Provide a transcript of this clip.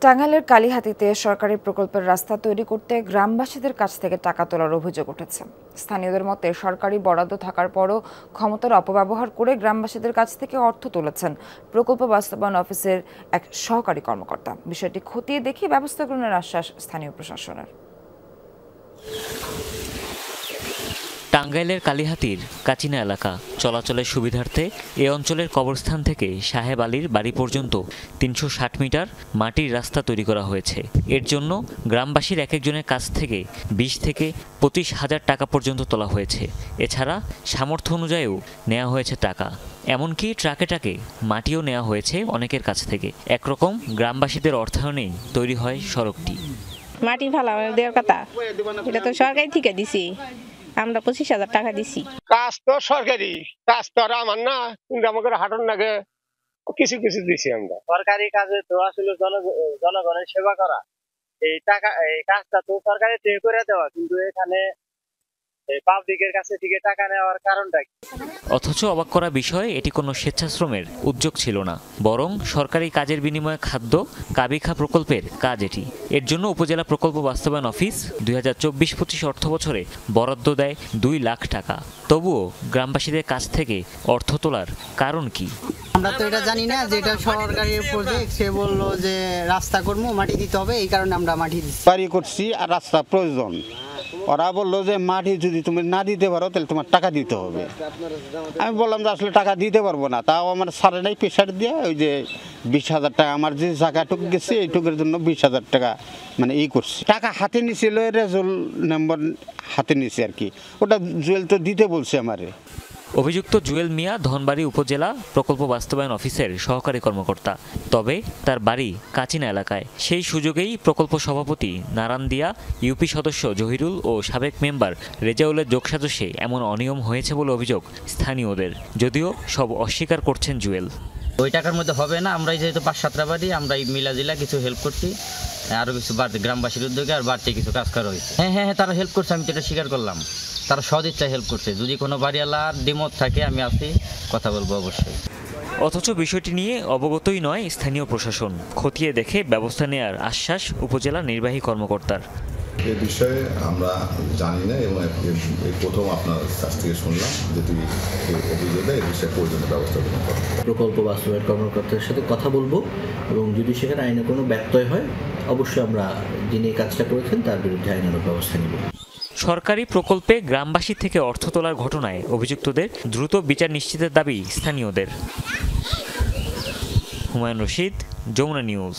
টাঙ্গাইলের কালিহাতীতে সরকারি প্রকল্পের রাস্তা তৈরি করতে গ্রামবাসীদের কাছ থেকে টাকা তোলার অভিযোগ উঠেছে। স্থানীয়দের মতে সরকারি বরাদ্দ থাকার পরও ক্ষমতার অপব্যবহার করে গ্রামবাসীদের কাছ থেকে অর্থ তুলেছেন প্রকল্প বাস্তবায়ন অফিসের এক সহকারী কর্মকর্তা। বিষয়টি খতিয়ে দেখে ব্যবস্থা গ্রহণের আশ্বাস স্থানীয় প্রশাসনের। টাঙ্গাইলের কালিহাতীর কাচিনা এলাকা চলাচলের সুবিধার্থে এ অঞ্চলের কবরস্থান থেকে সাহেব আলীর বাড়ি পর্যন্ত ৩৬০ মিটার মাটির রাস্তা তৈরি করা হয়েছে। এর জন্য গ্রামবাসীর এক একজনের কাছ থেকে ২০ থেকে ২৫ হাজার টাকা পর্যন্ত তোলা হয়েছে। এছাড়া সামর্থ্য অনুযায়ীও নেওয়া হয়েছে টাকা, এমনকি ট্রাকে ট্রাকে মাটিও নেওয়া হয়েছে অনেকের কাছ থেকে। একরকম গ্রামবাসীদের অর্থায়নেই তৈরি হয় সড়কটি। মাটি ভালো দেওয়ার কথা, এটা তো সরকারি থেকে দিছি, আমরা ২৫,০০০ টাকা দিছি। কাজ তো সরকারি কাজ তো আর আমার না, কিন্তু আমাকে হাঁটন লাগে কিছু কিছু দিছি আমরা। সরকারি কাজে তো আসলে জনগণের সেবা করা, এই টাকা এই কাজটা তো সরকারি থেকে করে দেওয়া, কিন্তু এখানে পাবলিকের কাছে থেকে টাকা নেওয়ার কারণটা কি? অথচ অবাক করা বিষয়, এটি কোনো স্বেচ্ছাশ্রমের উদ্যোগ ছিল না, বরং সরকারি কাজের বিনিময়ে খাদ্য কাবিখা প্রকল্পের কাজ এটি। এর জন্য উপজেলা প্রকল্প বাস্তবায়ন অফিস ২০২৪-২৫ অর্থ বছরে বরাদ্দ দেয় ২ লাখ টাকা। তবুও গ্রামবাসীদের কাছ থেকে অর্থ তোলার কারণ কি? আমরা তো এটা জানি না যে এটা সরকারি প্রজেক্ট। সে বললো যে রাস্তা করবো, মাটি দিতে হবে, এই কারণে আমরা মাটি দিচ্ছি। বাড়ি করছি আর রাস্তা প্রয়োজন। ওরা বললো যে মাটি যদি তুমি না দিতে পারো তাহলে তোমার টাকা দিতে হবে। আমি বললাম যে আসলে টাকা দিতে পারবো না, তাও আমার সারাটাই প্রেশার দিয়ে ওই যে ২০,০০০ টাকা আমার যে জায়গাটুকু গেছে এইটুকুর জন্য ২০,০০০ টাকা মানে করছি। টাকা হাতে নিছিল, রেজল নম্বর হাতে নিছি আর কি, ওটা জুয়েল তো দিতে বলছে আমারে। অভিযুক্ত জুয়েল মিয়া ধনবাড়ী উপজেলা প্রকল্প বাস্তবায়ন অফিসের সহকারী কর্মকর্তা, তবে তার বাড়ি কাচিনা এলাকায়। সেই সুযোগেই প্রকল্প সভাপতি নারায়ণ দিয়া, ইউপি সদস্য জহিরুল ও সাবেক মেম্বার রেজাউলের যোগসাজশে এমন অনিয়ম হয়েছে বলে অভিযোগ স্থানীয়দের, যদিও সব অস্বীকার করছেন জুয়েল। ওই টাকার মধ্যে হবে না, আমরাই যেহেতু ৫-৭টা বাড়ি, আমরা মিলাজিলা কিছু হেল্প করছি, আরও কিছু বাড়তি গ্রামবাসীর উদ্যোগে আর বাড়তি কিছু কাজ করা হয়েছে। হ্যাঁ, তারা হেল্প করছে, আমি তো এটা স্বীকার করলাম। তারা সদিচ্ছায় হেল্প করছে। যদি কোনো বাড়িওয়ালার দ্বিমত থাকে আমি আছি, কথা বলবো অবশ্যই। অথচ বিষয়টি নিয়ে অবগতই নয় স্থানীয় প্রশাসন। খতিয়ে দেখে ব্যবস্থা নেওয়ার আশ্বাস উপজেলা নির্বাহী কর্মকর্তার। এ বিষয়ে আমরা জানি না এবং এই প্রথম আপনার কাছ থেকে শুনলাম। যদি অভিযোগে এই বিষয়ে প্রয়োজনীয় ব্যবস্থা গ্রহণ করা। প্রকল্প বাস্তবায়ন কর্মকর্তার সাথে কথা বলবো এবং যদি সেখানে আইনে কোনো ব্যত্যয় হয় অবশ্যই আমরা যিনি এই কাজটা করেছেন তার বিরুদ্ধে আইনানুগ ব্যবস্থা নেব। সরকারি প্রকল্পে গ্রামবাসী থেকে অর্থ তোলার ঘটনায় অভিযুক্তদের দ্রুত বিচার নিশ্চিতের দাবি স্থানীয়দের। হুমায়ুন রশিদ, যমুনা নিউজ।